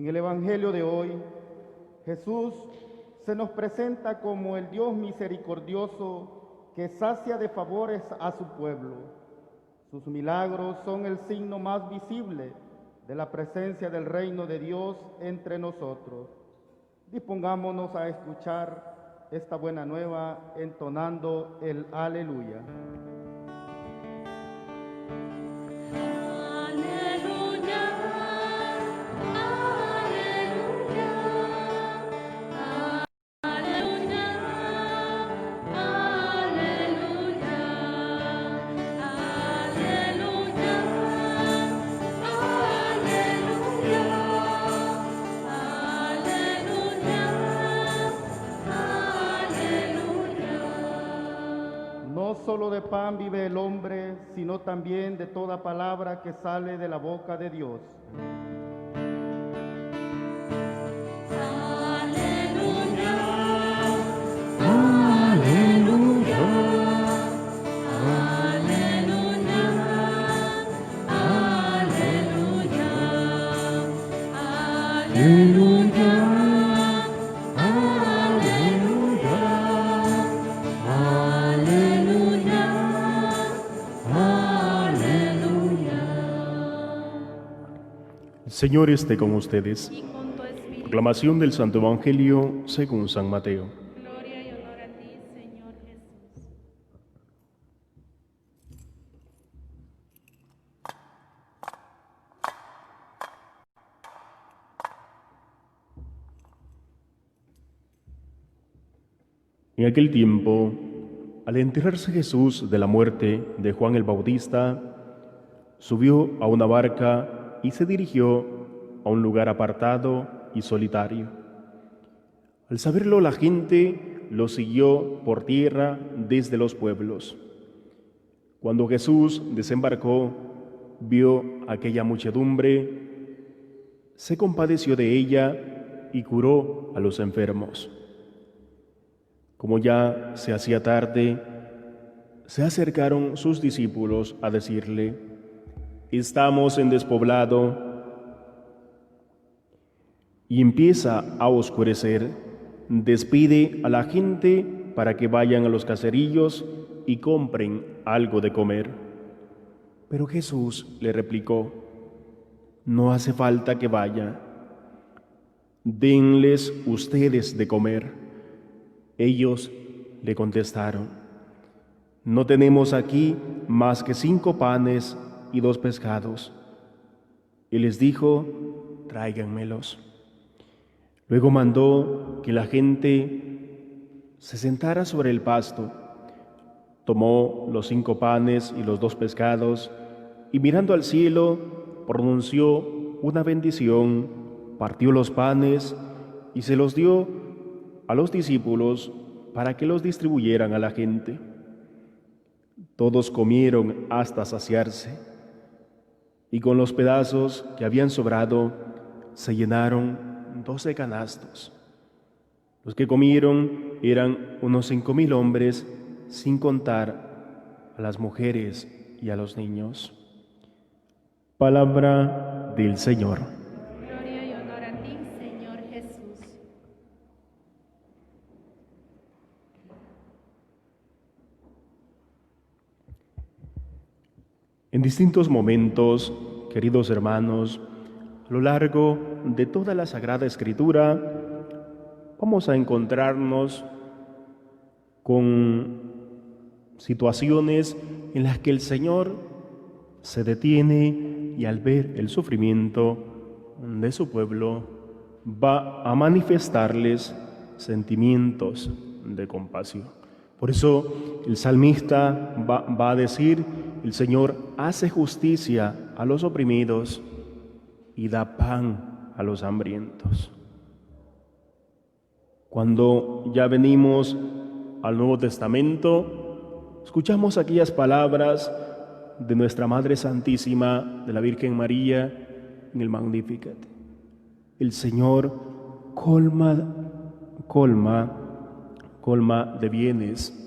En el Evangelio de hoy, Jesús se nos presenta como el Dios misericordioso que sacia de favores a su pueblo. Sus milagros son el signo más visible de la presencia del reino de Dios entre nosotros. Dispongámonos a escuchar esta buena nueva entonando el aleluya. No solo de pan vive el hombre, sino también de toda palabra que sale de la boca de Dios. El Señor esté con ustedes. Y con tu espíritu. Proclamación del Santo Evangelio según San Mateo. Gloria y honor a ti, Señor Jesús. En aquel tiempo, al enterarse Jesús de la muerte de Juan el Bautista, subió a una barca y se dirigió a un lugar apartado y solitario. Al saberlo, la gente lo siguió por tierra desde los pueblos. Cuando Jesús desembarcó, vio aquella muchedumbre, se compadeció de ella y curó a los enfermos. Como ya se hacía tarde, se acercaron sus discípulos a decirle: «Estamos en despoblado y empieza a oscurecer. Despide a la gente para que vayan a los caserillos y compren algo de comer». Pero Jesús le replicó: «No hace falta que vaya. Denles ustedes de comer». Ellos le contestaron: «No tenemos aquí más que 5 panes y 2 pescados». Y les dijo: «Tráiganmelos». Luego mandó que la gente se sentara sobre el pasto. Tomó los 5 panes y los 2 pescados y, mirando al cielo, pronunció una bendición, partió los panes y se los dio a los discípulos para que los distribuyeran a la gente. Todos comieron hasta saciarse, y con los pedazos que habían sobrado se llenaron 12 canastos. Los que comieron eran unos 5,000 hombres, sin contar a las mujeres y a los niños. Palabra del Señor. Gloria y honor a ti, Señor Jesús. En distintos momentos, queridos hermanos, a lo largo de toda la Sagrada Escritura, vamos a encontrarnos con situaciones en las que el Señor se detiene y, al ver el sufrimiento de su pueblo, va a manifestarles sentimientos de compasión. Por eso el salmista va a decir: «El Señor hace justicia a los oprimidos y da pan a los hambrientos». Cuando ya venimos al Nuevo Testamento, escuchamos aquellas palabras de nuestra Madre Santísima, de la Virgen María, en el Magnificat. El Señor colma de bienes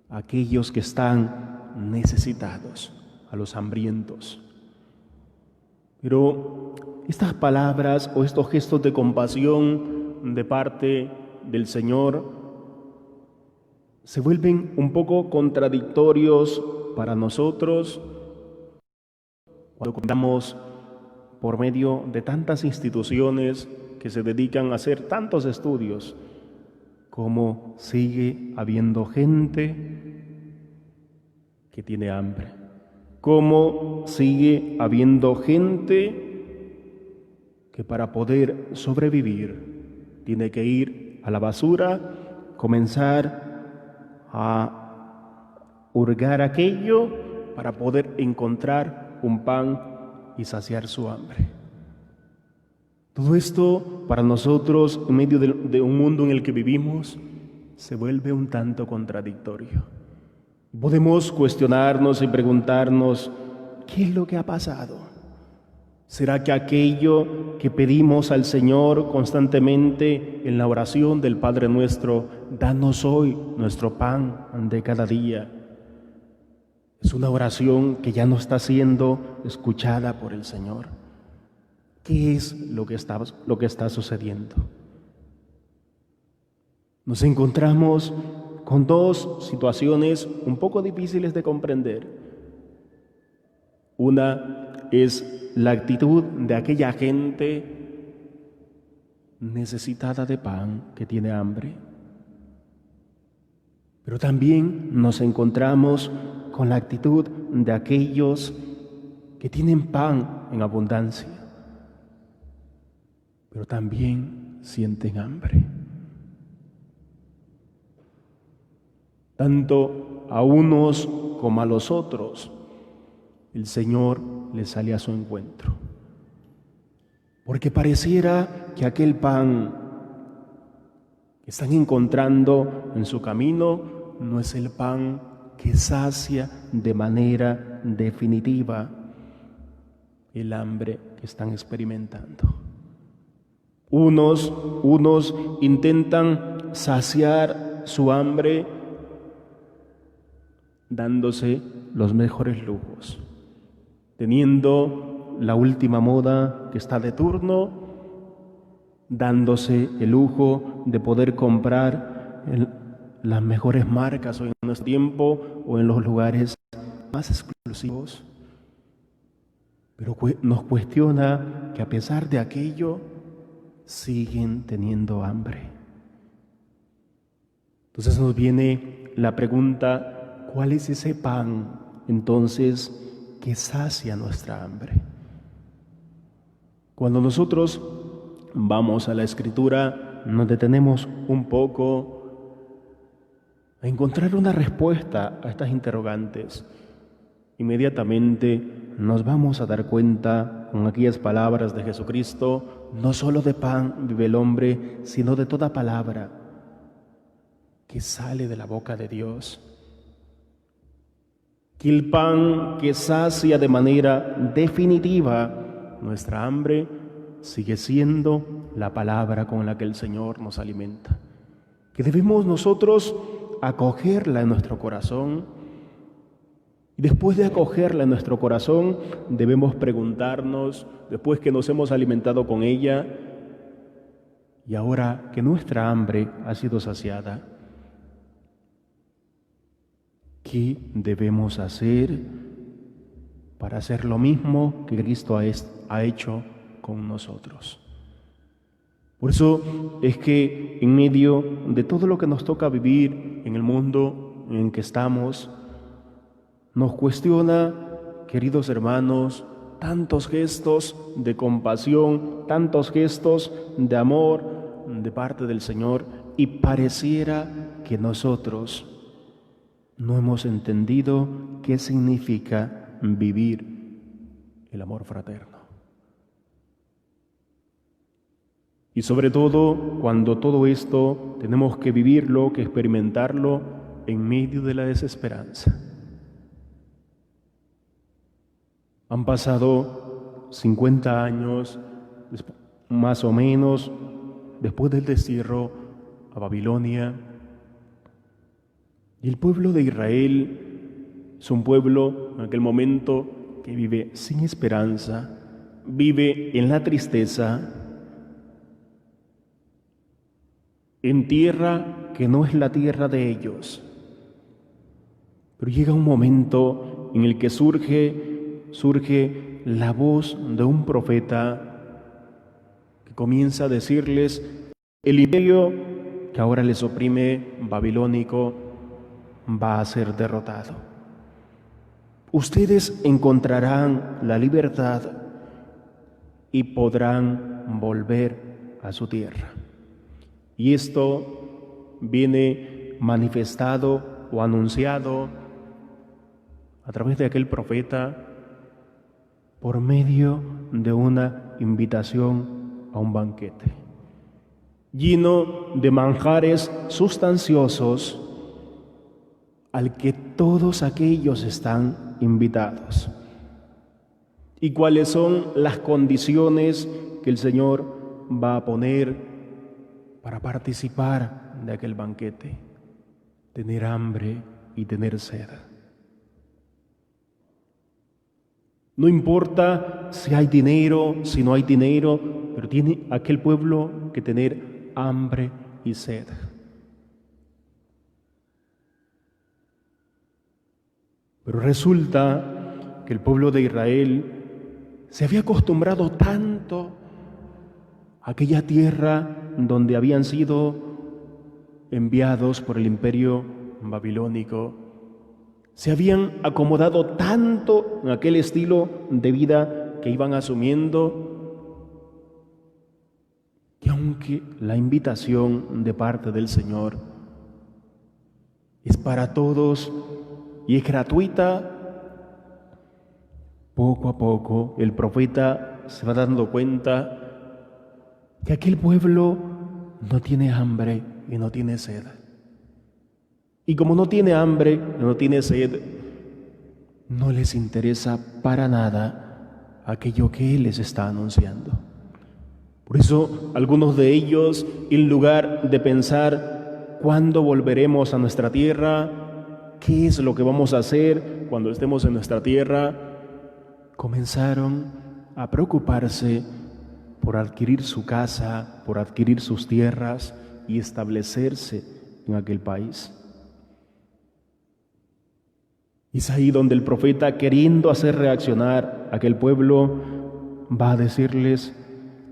a aquellos que están necesitados, a los hambrientos. Pero estas palabras o estos gestos de compasión de parte del Señor se vuelven un poco contradictorios para nosotros cuando contamos por medio de tantas instituciones que se dedican a hacer tantos estudios, como sigue habiendo gente que tiene hambre, cómo sigue habiendo gente que para poder sobrevivir tiene que ir a la basura, comenzar a hurgar aquello para poder encontrar un pan y saciar su hambre. Todo esto para nosotros, en medio de un mundo en el que vivimos, se vuelve un tanto contradictorio. Podemos cuestionarnos y preguntarnos, ¿qué es lo que ha pasado? ¿Será que aquello que pedimos al Señor constantemente en la oración del Padre Nuestro, danos hoy nuestro pan de cada día, es una oración que ya no está siendo escuchada por el Señor? ¿Qué es lo que está sucediendo? Nos encontramos con dos situaciones un poco difíciles de comprender. Una es la actitud de aquella gente necesitada de pan, que tiene hambre. Pero también nos encontramos con la actitud de aquellos que tienen pan en abundancia, pero también sienten hambre. Tanto a unos como a los otros, el Señor les sale a su encuentro. Porque pareciera que aquel pan que están encontrando en su camino no es el pan que sacia de manera definitiva el hambre que están experimentando. Unos intentan saciar su hambre dándose los mejores lujos, teniendo la última moda que está de turno, dándose el lujo de poder comprar las mejores marcas hoy en nuestro tiempo o en los lugares más exclusivos. Pero nos cuestiona que a pesar de aquello, siguen teniendo hambre. Entonces nos viene la pregunta, ¿cuál es ese pan entonces que sacia nuestra hambre? Cuando nosotros vamos a la Escritura, nos detenemos un poco a encontrar una respuesta a estas interrogantes. Inmediatamente nos vamos a dar cuenta con aquellas palabras de Jesucristo: no solo de pan vive el hombre, sino de toda palabra que sale de la boca de Dios. Que el pan que sacia de manera definitiva nuestra hambre sigue siendo la palabra con la que el Señor nos alimenta. Que debemos nosotros acogerla en nuestro corazón. Y después de acogerla en nuestro corazón, debemos preguntarnos, después que nos hemos alimentado con ella, y ahora que nuestra hambre ha sido saciada, ¿qué debemos hacer para hacer lo mismo que Cristo ha hecho con nosotros? Por eso es que en medio de todo lo que nos toca vivir en el mundo en que estamos, nos cuestiona, queridos hermanos, tantos gestos de compasión, tantos gestos de amor de parte del Señor, y pareciera que nosotros no hemos entendido qué significa vivir el amor fraterno. Y sobre todo, cuando todo esto tenemos que vivirlo, que experimentarlo en medio de la desesperanza. Han pasado 50 años, más o menos, después del destierro a Babilonia. Y el pueblo de Israel es un pueblo en aquel momento que vive sin esperanza, vive en la tristeza, en tierra que no es la tierra de ellos. Pero llega un momento en el que surge la voz de un profeta que comienza a decirles: el imperio que ahora les oprime babilónico va a ser derrotado. Ustedes encontrarán la libertad y podrán volver a su tierra. Y esto viene manifestado o anunciado a través de aquel profeta por medio de una invitación a un banquete lleno de manjares sustanciosos al que todos aquellos están invitados. ¿Y cuáles son las condiciones que el Señor va a poner para participar de aquel banquete? Tener hambre y tener sed. No importa si hay dinero, si no hay dinero, pero tiene aquel pueblo que tener hambre y sed. Pero resulta que el pueblo de Israel se había acostumbrado tanto a aquella tierra donde habían sido enviados por el imperio babilónico. Se habían acomodado tanto en aquel estilo de vida que iban asumiendo, que aunque la invitación de parte del Señor es para todos y es gratuita, poco a poco el profeta se va dando cuenta que aquel pueblo no tiene hambre y no tiene sed. Y como no tiene hambre y no tiene sed, no les interesa para nada aquello que Él les está anunciando. Por eso, algunos de ellos, en lugar de pensar cuándo volveremos a nuestra tierra, qué es lo que vamos a hacer cuando estemos en nuestra tierra, comenzaron a preocuparse por adquirir su casa, por adquirir sus tierras y establecerse en aquel país. Es ahí donde el profeta, queriendo hacer reaccionar a aquel pueblo, va a decirles: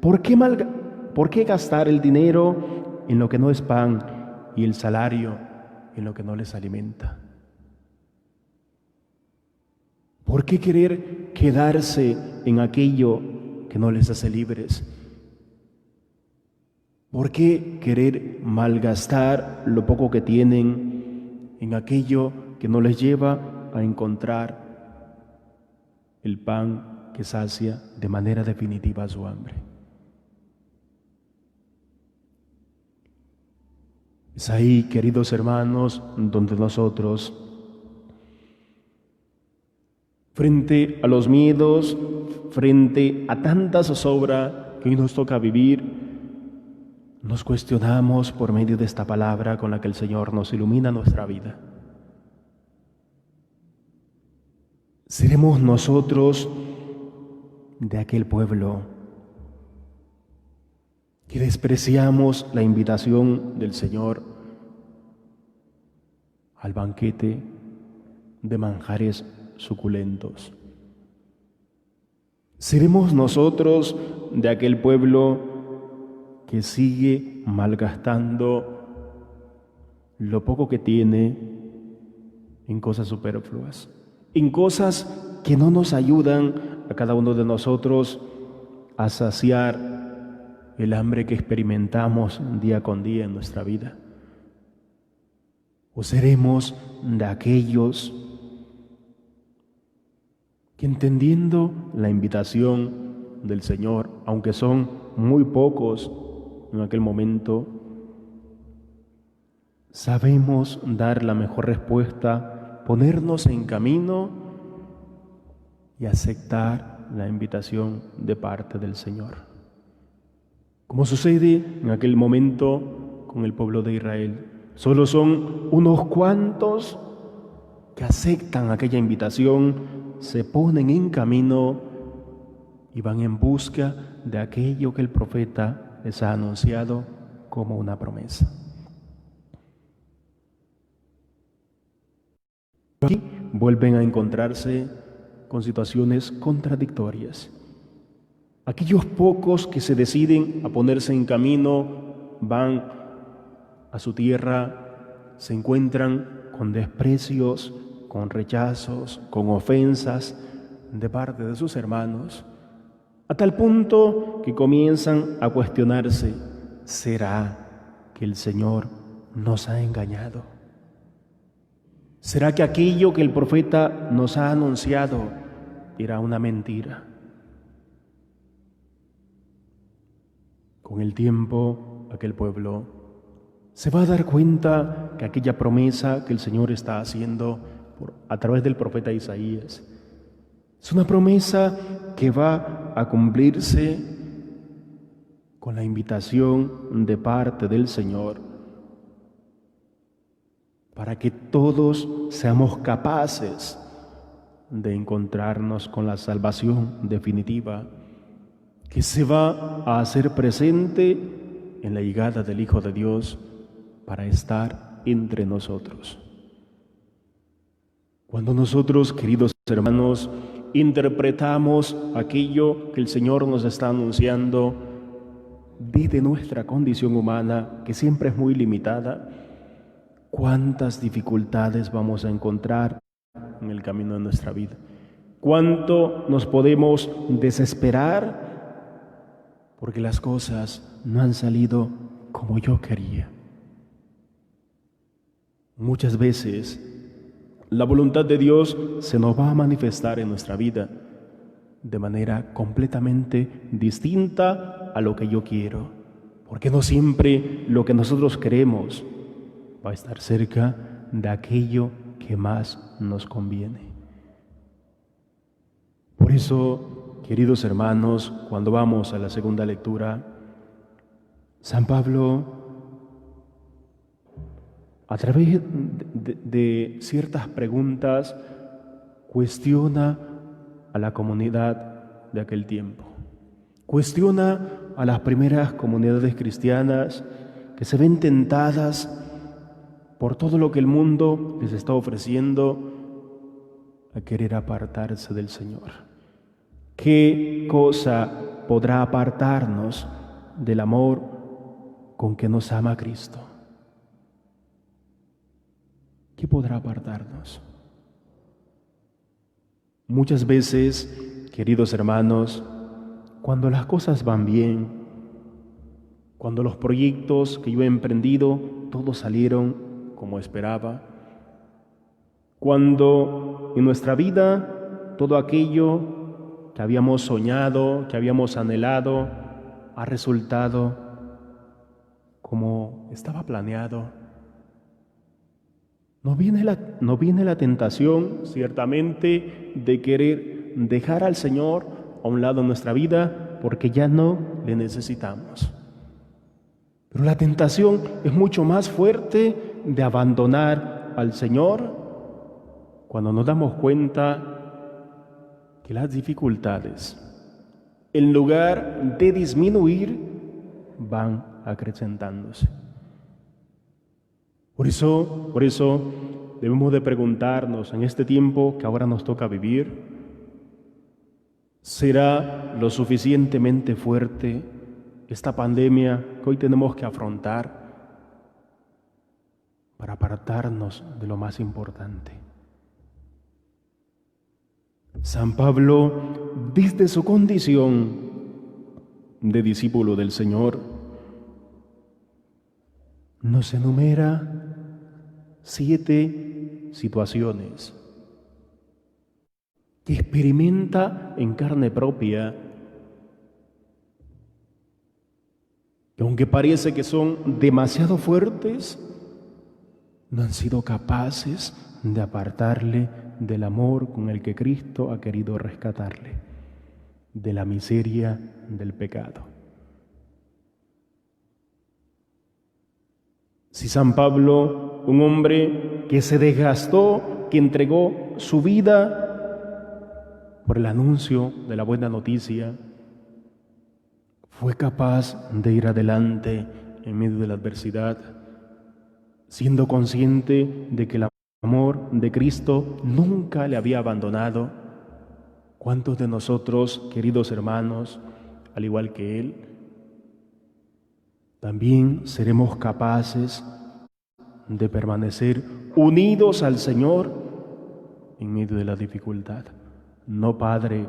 ¿por qué gastar el dinero en lo que no es pan y el salario en lo que no les alimenta? ¿Por qué querer quedarse en aquello que no les hace libres? ¿Por qué querer malgastar lo poco que tienen en aquello que no les lleva a encontrar el pan que sacia de manera definitiva su hambre? Es ahí, queridos hermanos, donde nosotros, frente a los miedos, frente a tanta zozobra que hoy nos toca vivir, nos cuestionamos por medio de esta palabra con la que el Señor nos ilumina nuestra vida. ¿Seremos nosotros de aquel pueblo que despreciamos la invitación del Señor al banquete de manjares suculentos? ¿Seremos nosotros de aquel pueblo que sigue malgastando lo poco que tiene en cosas superfluas, en cosas que no nos ayudan a cada uno de nosotros a saciar el hambre que experimentamos día con día en nuestra vida? ¿O seremos de aquellos que, entendiendo la invitación del Señor, aunque son muy pocos en aquel momento, sabemos dar la mejor respuesta, ponernos en camino y aceptar la invitación de parte del Señor? Como sucede en aquel momento con el pueblo de Israel, solo son unos cuantos que aceptan aquella invitación, se ponen en camino y van en busca de aquello que el profeta les ha anunciado como una promesa. Aquí vuelven a encontrarse con situaciones contradictorias. Aquellos pocos que se deciden a ponerse en camino van a su tierra, se encuentran con desprecios, con rechazos, con ofensas de parte de sus hermanos, a tal punto que comienzan a cuestionarse: ¿será que el Señor nos ha engañado? ¿Será que aquello que el profeta nos ha anunciado era una mentira? Con el tiempo, aquel pueblo se va a dar cuenta que aquella promesa que el Señor está haciendo a través del profeta Isaías es una promesa que va a cumplirse con la invitación de parte del Señor para que todos seamos capaces de encontrarnos con la salvación definitiva que se va a hacer presente en la llegada del Hijo de Dios para estar entre nosotros. Cuando nosotros, queridos hermanos, interpretamos aquello que el Señor nos está anunciando desde nuestra condición humana, que siempre es muy limitada, ¿cuántas dificultades vamos a encontrar en el camino de nuestra vida? ¿Cuánto nos podemos desesperar porque las cosas no han salido como yo quería? Muchas veces la voluntad de Dios se nos va a manifestar en nuestra vida de manera completamente distinta a lo que yo quiero, porque no siempre lo que nosotros queremos va a estar cerca de aquello que más nos conviene. Por eso, queridos hermanos, cuando vamos a la segunda lectura, San Pablo, a través de ciertas preguntas, cuestiona a la comunidad de aquel tiempo. Cuestiona a las primeras comunidades cristianas que se ven tentadas por todo lo que el mundo les está ofreciendo a querer apartarse del Señor. ¿Qué cosa podrá apartarnos del amor con que nos ama Cristo? ¿Qué podrá apartarnos? Muchas veces, queridos hermanos, cuando las cosas van bien, cuando los proyectos que yo he emprendido todos salieron como esperaba, cuando en nuestra vida todo aquello que habíamos soñado, que habíamos anhelado, ha resultado como estaba planeado, no viene la tentación, ciertamente, de querer dejar al Señor a un lado en nuestra vida porque ya no le necesitamos. Pero la tentación es mucho más fuerte de abandonar al Señor cuando nos damos cuenta que las dificultades, en lugar de disminuir, van acrecentándose. Por eso debemos de preguntarnos en este tiempo que ahora nos toca vivir, ¿será lo suficientemente fuerte esta pandemia que hoy tenemos que afrontar para apartarnos de lo más importante? San Pablo, desde su condición de discípulo del Señor, nos enumera 7 situaciones que experimenta en carne propia, que aunque parece que son demasiado fuertes, no han sido capaces de apartarle del amor con el que Cristo ha querido rescatarle, de la miseria del pecado. Si San Pablo, un hombre que se desgastó, que entregó su vida por el anuncio de la buena noticia, fue capaz de ir adelante en medio de la adversidad, siendo consciente de que el amor de Cristo nunca le había abandonado. ¿Cuántos de nosotros, queridos hermanos, al igual que Él, también seremos capaces de permanecer unidos al Señor en medio de la dificultad? No, Padre,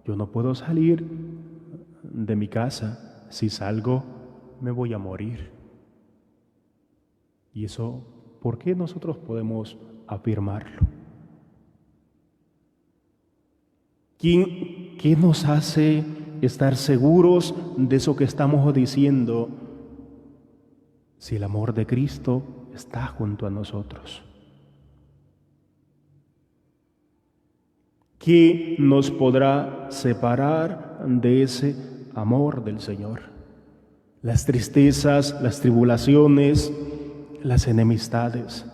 yo no puedo salir de mi casa. Si salgo, me voy a morir. Y eso, ¿por qué nosotros podemos afirmarlo? ¿Qué nos hace estar seguros de eso que estamos diciendo si el amor de Cristo está junto a nosotros? ¿Qué nos podrá separar de ese amor del Señor? Las tristezas, las tribulaciones, las enemistades,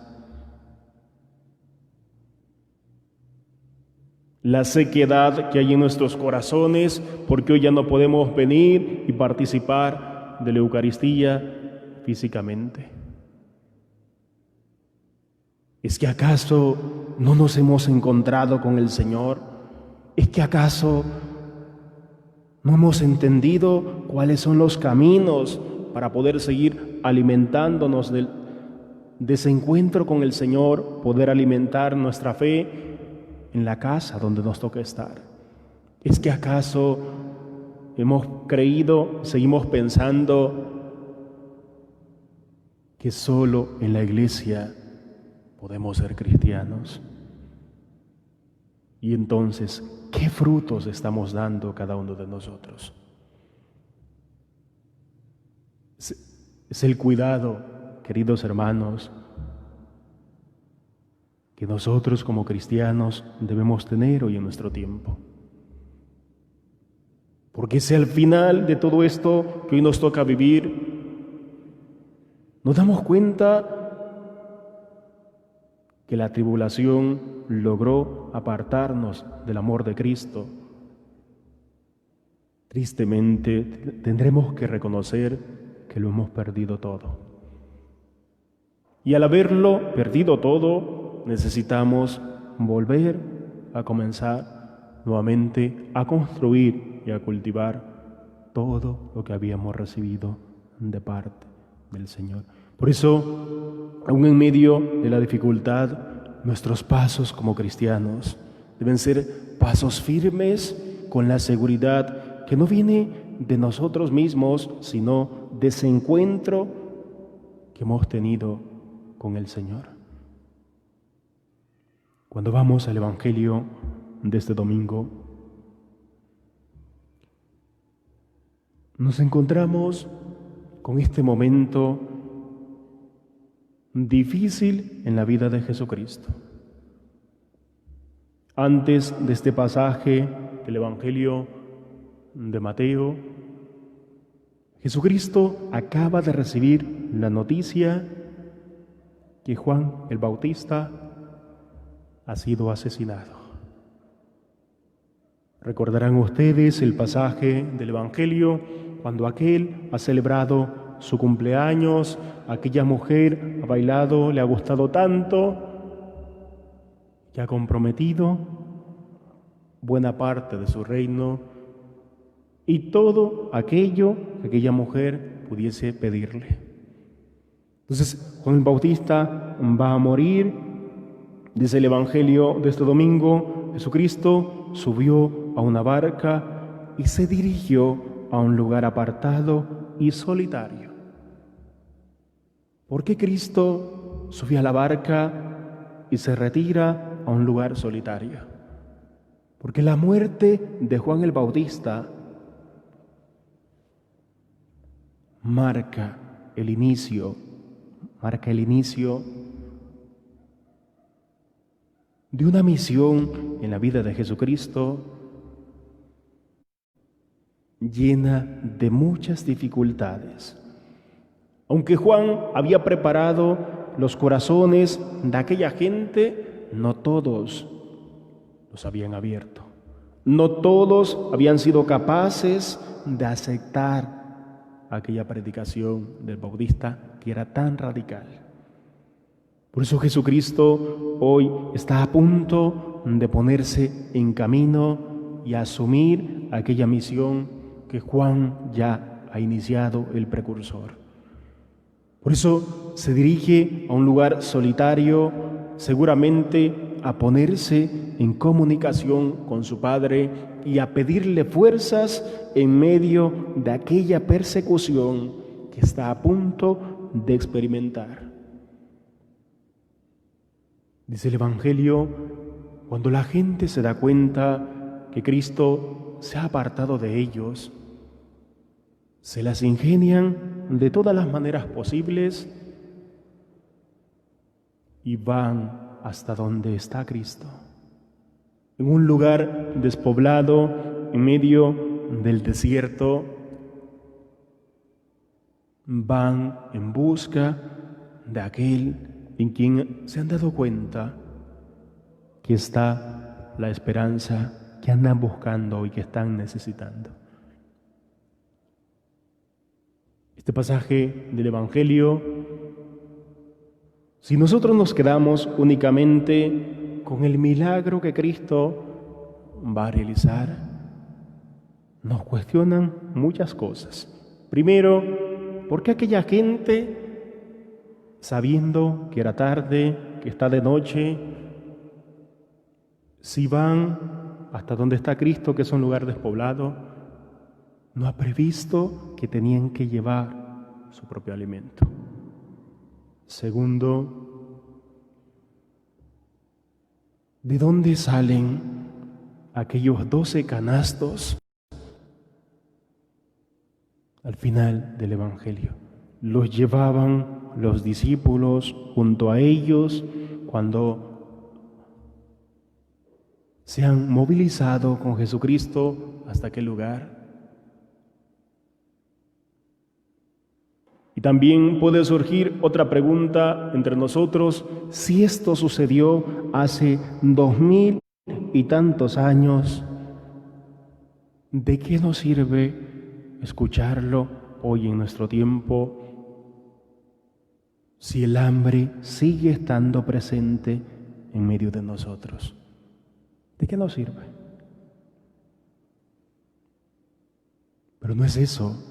la sequedad que hay en nuestros corazones porque hoy ya no podemos venir y participar de la Eucaristía físicamente. ¿Es que acaso no nos hemos encontrado con el Señor? ¿Es que acaso no hemos entendido cuáles son los caminos para poder seguir alimentándonos de ese encuentro con el Señor, poder alimentar nuestra fe en la casa donde nos toca estar? ¿Es que acaso hemos creído, seguimos pensando que solo en la iglesia podemos ser cristianos? Y entonces, ¿qué frutos estamos dando cada uno de nosotros? Es el cuidado, queridos hermanos, que nosotros como cristianos debemos tener hoy en nuestro tiempo. Porque si al final de todo esto que hoy nos toca vivir, nos damos cuenta que la tribulación logró apartarnos del amor de Cristo, tristemente tendremos que reconocer que lo hemos perdido todo. Y al haberlo perdido todo, necesitamos volver a comenzar nuevamente a construir y a cultivar todo lo que habíamos recibido de parte del Señor. Por eso, aún en medio de la dificultad, nuestros pasos como cristianos deben ser pasos firmes con la seguridad que no viene de nosotros mismos, sino de ese encuentro que hemos tenido con el Señor. Cuando vamos al Evangelio de este domingo, nos encontramos con este momento difícil en la vida de Jesucristo. Antes de este pasaje del Evangelio de Mateo, Jesucristo acaba de recibir la noticia que Juan el Bautista ha sido asesinado. Recordarán ustedes el pasaje del Evangelio cuando aquel ha celebrado su cumpleaños, aquella mujer ha bailado, le ha gustado tanto, que ha comprometido buena parte de su reino y todo aquello que aquella mujer pudiese pedirle. Entonces, Juan el Bautista va a morir. Dice el Evangelio de este domingo, Jesucristo subió a una barca y se dirigió a un lugar apartado y solitario. ¿Por qué Cristo subió a la barca y se retira a un lugar solitario? Porque la muerte de Juan el Bautista marca el inicio de una misión en la vida de Jesucristo llena de muchas dificultades. Aunque Juan había preparado los corazones de aquella gente, no todos los habían abierto. No todos habían sido capaces de aceptar aquella predicación del Bautista que era tan radical. Por eso Jesucristo hoy está a punto de ponerse en camino y asumir aquella misión que Juan ya ha iniciado, el precursor. Por eso se dirige a un lugar solitario, seguramente a ponerse en comunicación con su Padre y a pedirle fuerzas en medio de aquella persecución que está a punto de experimentar. Dice el Evangelio, cuando la gente se da cuenta que Cristo se ha apartado de ellos, se las ingenian de todas las maneras posibles y van hasta donde está Cristo. En un lugar despoblado, en medio del desierto, van en busca de aquel en quien se han dado cuenta que está la esperanza que andan buscando y que están necesitando. Este pasaje del Evangelio, si nosotros nos quedamos únicamente con el milagro que Cristo va a realizar, nos cuestionan muchas cosas. Primero, ¿por qué aquella gente, sabiendo que era tarde, que está de noche, si van hasta donde está Cristo, que es un lugar despoblado, no ha previsto que tenían que llevar su propio alimento? Segundo, ¿de dónde salen aquellos 12 canastos al final del Evangelio? Los llevaban los discípulos junto a ellos cuando se han movilizado con Jesucristo hasta aquel lugar. Y también puede surgir otra pregunta entre nosotros: si esto sucedió hace 2000 y tantos años, ¿de qué nos sirve escucharlo hoy en nuestro tiempo si el hambre sigue estando presente en medio de nosotros? ¿De qué nos sirve? Pero no es eso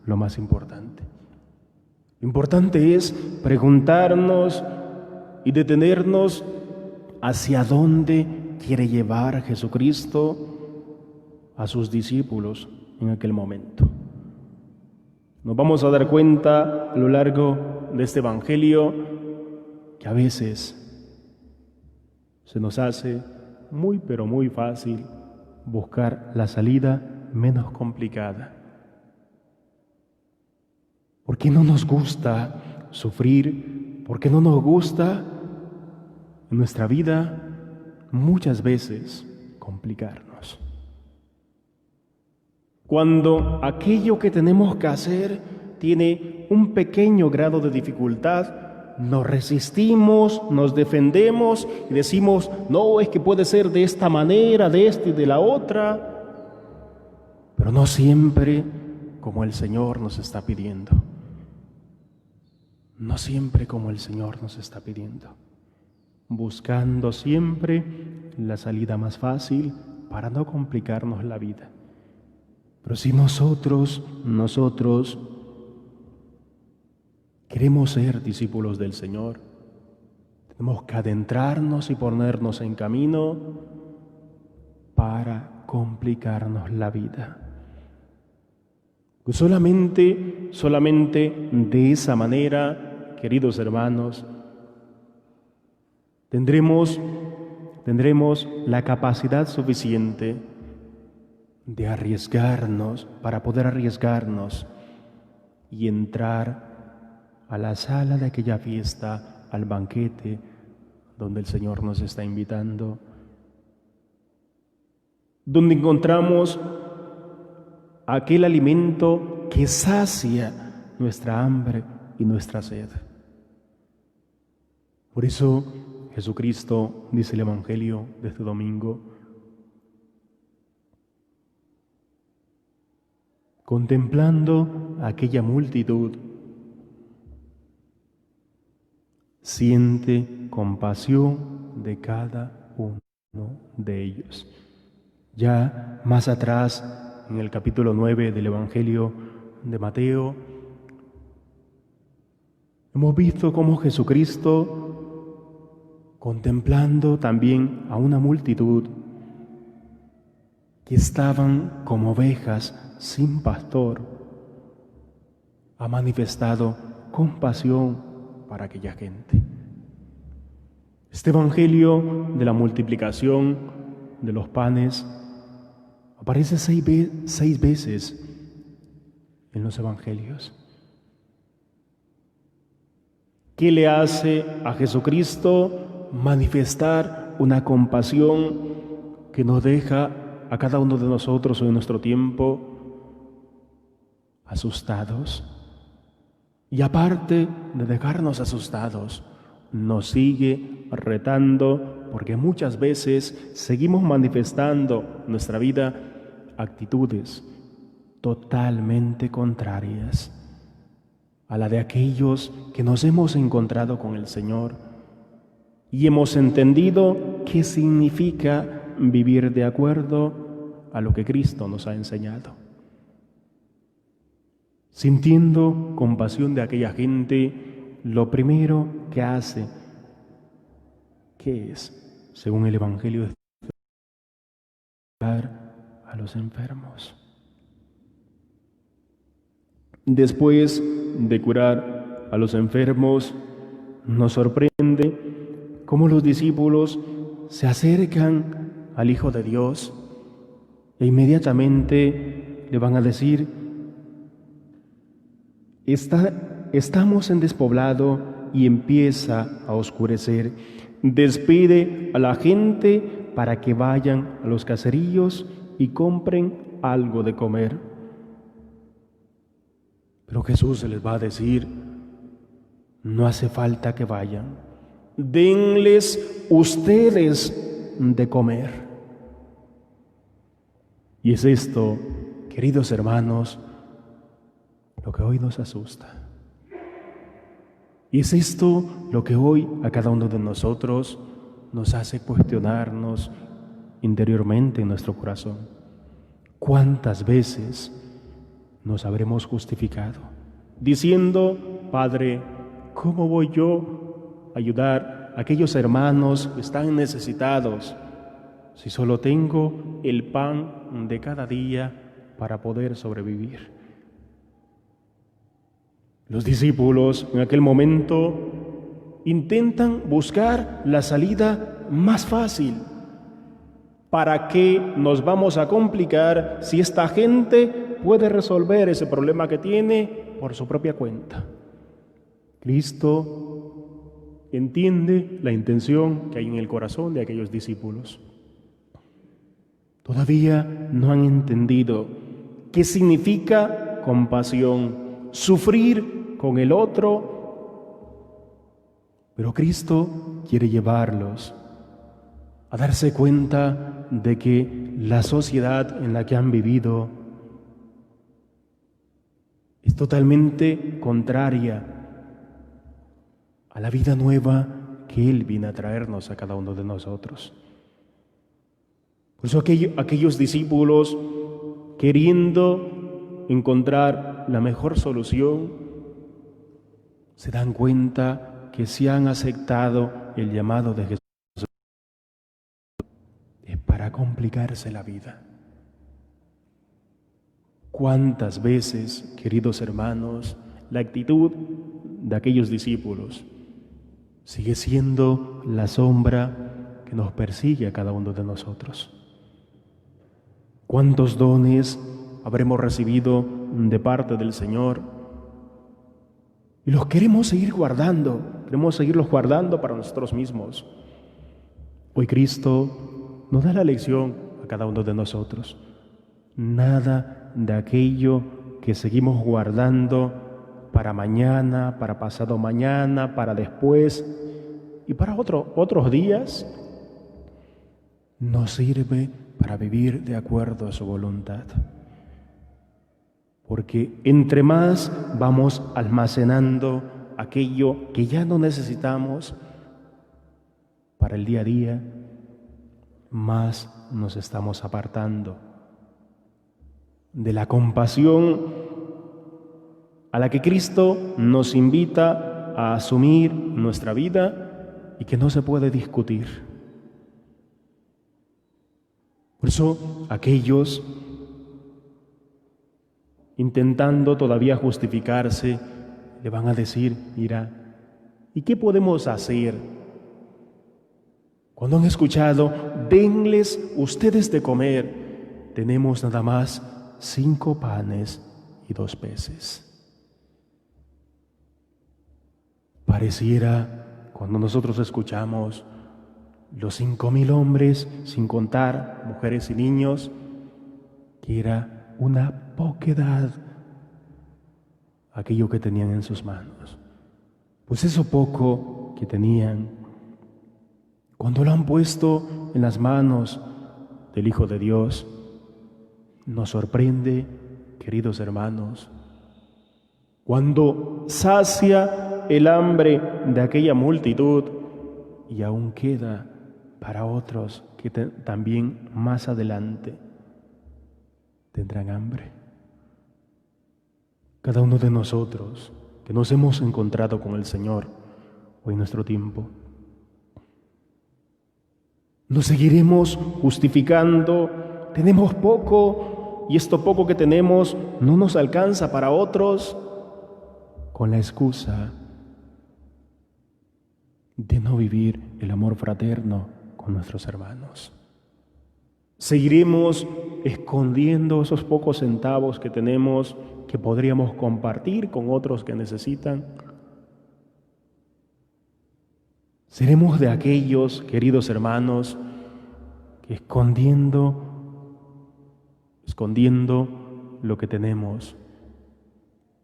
lo más importante. Lo importante es preguntarnos y detenernos hacia dónde quiere llevar Jesucristo a sus discípulos en aquel momento. Nos vamos a dar cuenta a lo largo de este Evangelio que a veces se nos hace muy pero muy fácil buscar la salida menos complicada. ¿Por qué no nos gusta sufrir? ¿Por qué no nos gusta en nuestra vida muchas veces complicarnos? Cuando aquello que tenemos que hacer tiene un pequeño grado de dificultad, nos resistimos, nos defendemos y decimos, no, es que puede ser de esta manera, de esta y de la otra, pero no siempre como el Señor nos está pidiendo. No siempre como el Señor nos está pidiendo, buscando siempre la salida más fácil para no complicarnos la vida. Pero si nosotros queremos ser discípulos del Señor, tenemos que adentrarnos y ponernos en camino para complicarnos la vida. Pues solamente de esa manera, queridos hermanos, tendremos la capacidad suficiente de arriesgarnos, para poder arriesgarnos y entrar a la sala de aquella fiesta, al banquete donde el Señor nos está invitando, donde encontramos aquel alimento que sacia nuestra hambre y nuestra sed. Por eso Jesucristo, dice el Evangelio de este domingo, contemplando aquella multitud, siente compasión de cada uno de ellos. Ya más atrás, en el capítulo 9 del Evangelio de Mateo, hemos visto cómo Jesucristo, contemplando también a una multitud que estaban como ovejas sin pastor, ha manifestado compasión para aquella gente. Este Evangelio de la multiplicación de los panes aparece seis veces en los Evangelios. ¿Qué le hace a Jesucristo manifestar una compasión que nos deja a cada uno de nosotros en nuestro tiempo asustados? Y aparte de dejarnos asustados, nos sigue retando, porque muchas veces seguimos manifestando en nuestra vida actitudes totalmente contrarias a la de aquellos que nos hemos encontrado con el Señor y hemos entendido qué significa vivir de acuerdo a lo que Cristo nos ha enseñado. Sintiendo compasión de aquella gente, lo primero que hace, ¿qué es? Según el Evangelio, es curar a los enfermos. Después de curar a los enfermos, nos sorprende cómo los discípulos se acercan al Hijo de Dios e inmediatamente le van a decir: estamos en despoblado y empieza a oscurecer. Despide a la gente para que vayan a los caseríos y compren algo de comer. Pero Jesús les va a decir: no hace falta que vayan, denles ustedes de comer. Y es esto, queridos hermanos, lo que hoy nos asusta. Y es esto lo que hoy a cada uno de nosotros nos hace cuestionarnos interiormente en nuestro corazón. ¿Cuántas veces nos habremos justificado diciendo: Padre, ¿cómo voy yo a ayudar a aquellos hermanos que están necesitados si solo tengo el pan de cada día para poder sobrevivir? Los discípulos en aquel momento intentan buscar la salida más fácil. ¿Para qué nos vamos a complicar si esta gente puede resolver ese problema que tiene por su propia cuenta? Cristo entiende la intención que hay en el corazón de aquellos discípulos. Todavía no han entendido qué significa compasión, sufrir con el otro, pero Cristo quiere llevarlos a darse cuenta de que la sociedad en la que han vivido es totalmente contraria a la vida nueva que Él viene a traernos a cada uno de nosotros. Por eso aquellos discípulos, queriendo encontrar la mejor solución, se dan cuenta que si han aceptado el llamado de Jesús es para complicarse la vida. ¿Cuántas veces, queridos hermanos, la actitud de aquellos discípulos sigue siendo la sombra que nos persigue a cada uno de nosotros? ¿Cuántos dones habremos recibido de parte del Señor y los queremos seguir guardando, queremos seguirlos guardando para nosotros mismos? Hoy Cristo nos da la lección a cada uno de nosotros. Nada de aquello que seguimos guardando para mañana, para pasado mañana, para después y para otros días nos sirve para vivir de acuerdo a su voluntad. porque entre más vamos almacenando aquello que ya no necesitamos para el día a día, más nos estamos apartando de la compasión a la que Cristo nos invita a asumir nuestra vida y que no se puede discutir. Por eso aquellos intentando todavía justificarse le van a decir, mira, ¿y qué podemos hacer? Cuando han escuchado, denles ustedes de comer, tenemos nada más 5 panes y 2 peces. Pareciera, cuando nosotros escuchamos los 5,000 hombres, sin contar mujeres y niños, que era una poquedad aquello que tenían en sus manos. Pues eso poco que tenían, cuando lo han puesto en las manos del Hijo de Dios, nos sorprende, queridos hermanos, cuando sacia el hambre de aquella multitud y aún queda para otros que también más adelante tendrán hambre. Cada uno de nosotros que nos hemos encontrado con el Señor hoy en nuestro tiempo, nos seguiremos justificando, tenemos poco y esto poco que tenemos no nos alcanza para otros, con la excusa de no vivir el amor fraterno con nuestros hermanos. Seguiremos escondiendo esos pocos centavos que tenemos, que podríamos compartir con otros que necesitan. Seremos de aquellos, queridos hermanos, que escondiendo lo que tenemos,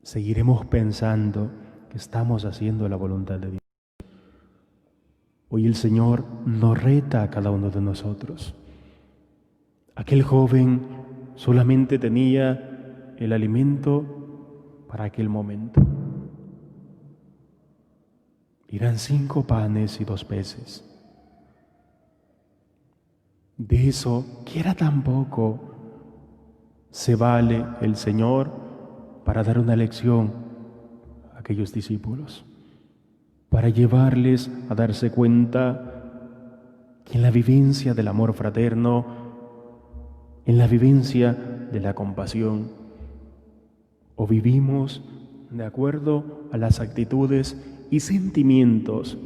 seguiremos pensando que estamos haciendo la voluntad de Dios. Hoy el Señor nos reta a cada uno de nosotros. Aquel joven solamente tenía el alimento para aquel momento. Eran 5 panes y 2 peces. De eso, que era tan poco, se vale el Señor para dar una lección a aquellos discípulos, para llevarles a darse cuenta que en la vivencia del amor fraterno, en la vivencia de la compasión, o vivimos de acuerdo a las actitudes y sentimientos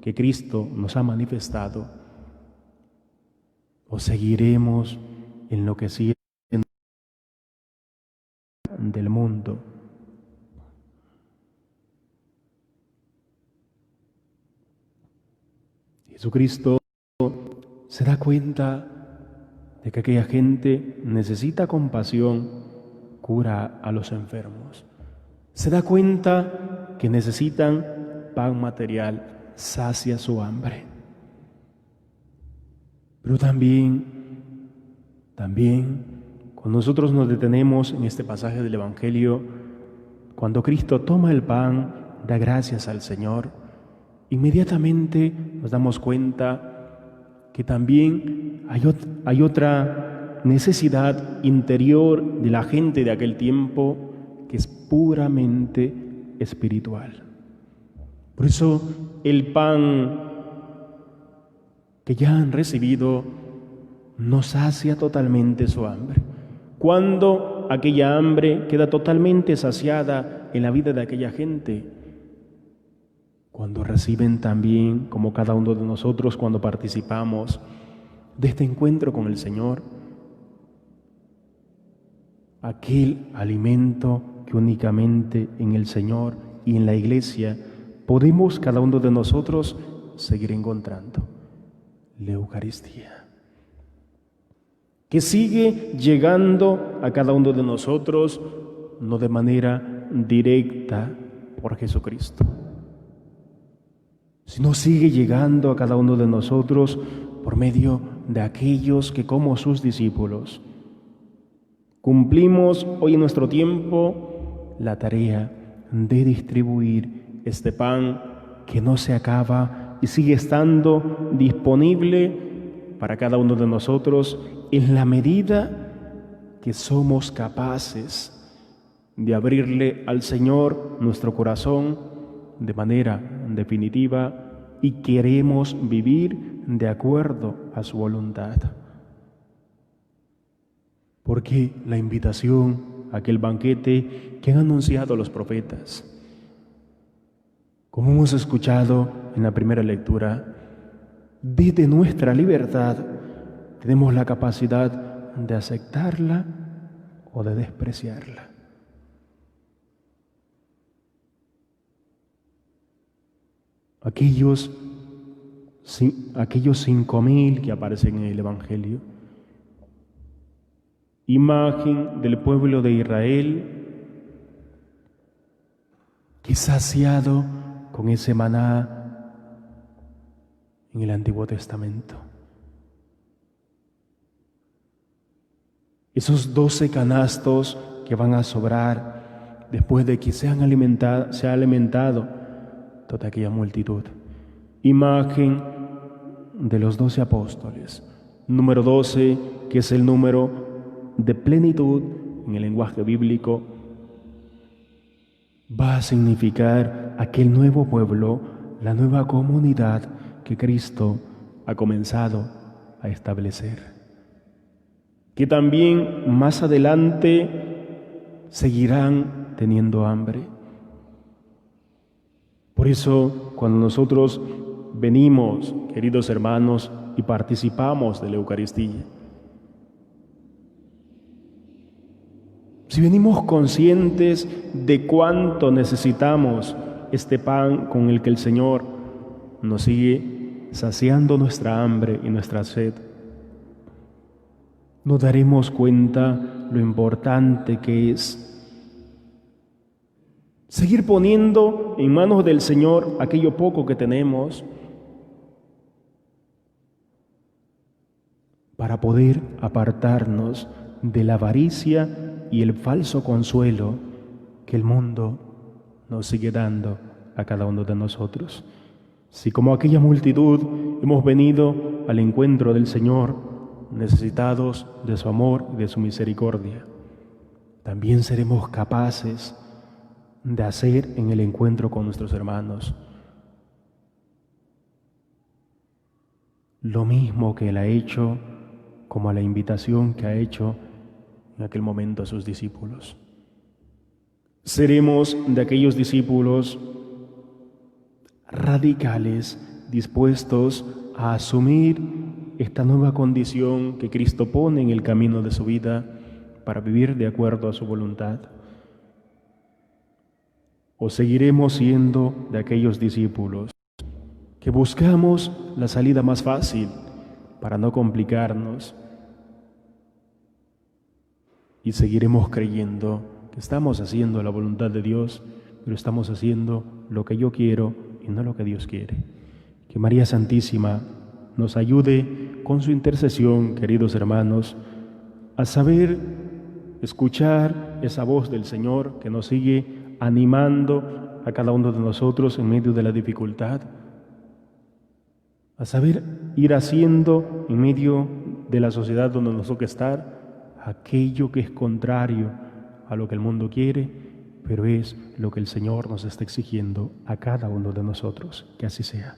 que Cristo nos ha manifestado, o seguiremos enloqueciendo del mundo. Jesucristo se da cuenta de que aquella gente necesita compasión, cura a los enfermos. Se da cuenta que necesitan pan material, sacia su hambre. Pero también, cuando nosotros nos detenemos en este pasaje del Evangelio, cuando Cristo toma el pan, da gracias al Señor, inmediatamente nos damos cuenta que también hay otra necesidad interior de la gente de aquel tiempo que es puramente espiritual. Por eso el pan que ya han recibido no sacia totalmente su hambre. Cuando aquella hambre queda totalmente saciada en la vida de aquella gente, cuando reciben también, como cada uno de nosotros, cuando participamos de este encuentro con el Señor, aquel alimento que únicamente en el Señor y en la Iglesia podemos cada uno de nosotros seguir encontrando, la Eucaristía, que sigue llegando a cada uno de nosotros, no de manera directa por Jesucristo, sino sigue llegando a cada uno de nosotros por medio de aquellos que, como sus discípulos, Cumplimos hoy en nuestro tiempo la tarea de distribuir este pan que no se acaba y sigue estando disponible para cada uno de nosotros en la medida que somos capaces de abrirle al Señor nuestro corazón de manera definitiva y queremos vivir de acuerdo a su voluntad. Porque la invitación a aquel banquete que han anunciado los profetas, como hemos escuchado en la primera lectura, desde nuestra libertad tenemos la capacidad de aceptarla o de despreciarla. Aquellos 5.000 que aparecen en el Evangelio, imagen del pueblo de Israel que saciado con ese maná en el Antiguo Testamento. Esos 12 canastos que van a sobrar después de que se ha alimentado toda aquella multitud. Imagen de los 12 apóstoles. Número 12, que es el número de plenitud en el lenguaje bíblico, va a significar aquel nuevo pueblo, la nueva comunidad que Cristo ha comenzado a establecer, que también más adelante seguirán teniendo hambre. Por eso, cuando nosotros venimos, queridos hermanos, y participamos de la Eucaristía, si venimos conscientes de cuánto necesitamos este pan con el que el Señor nos sigue saciando nuestra hambre y nuestra sed, nos daremos cuenta lo importante que es seguir poniendo en manos del Señor aquello poco que tenemos para poder apartarnos de la avaricia y el falso consuelo que el mundo nos sigue dando a cada uno de nosotros. Si como aquella multitud hemos venido al encuentro del Señor necesitados de su amor y de su misericordia, también seremos capaces de hacer en el encuentro con nuestros hermanos lo mismo que Él ha hecho, como a la invitación que ha hecho en aquel momento a sus discípulos. Seremos de aquellos discípulos radicales, dispuestos a asumir esta nueva condición que Cristo pone en el camino de su vida para vivir de acuerdo a su voluntad. ¿O seguiremos siendo de aquellos discípulos que buscamos la salida más fácil para no complicarnos y seguiremos creyendo que estamos haciendo la voluntad de Dios, pero estamos haciendo lo que yo quiero y no lo que Dios quiere? Que María Santísima nos ayude con su intercesión, queridos hermanos, a saber escuchar esa voz del Señor que nos sigue animando a cada uno de nosotros en medio de la dificultad, a saber ir haciendo en medio de la sociedad donde nos toca estar aquello que es contrario a lo que el mundo quiere, pero es lo que el Señor nos está exigiendo a cada uno de nosotros. Que así sea.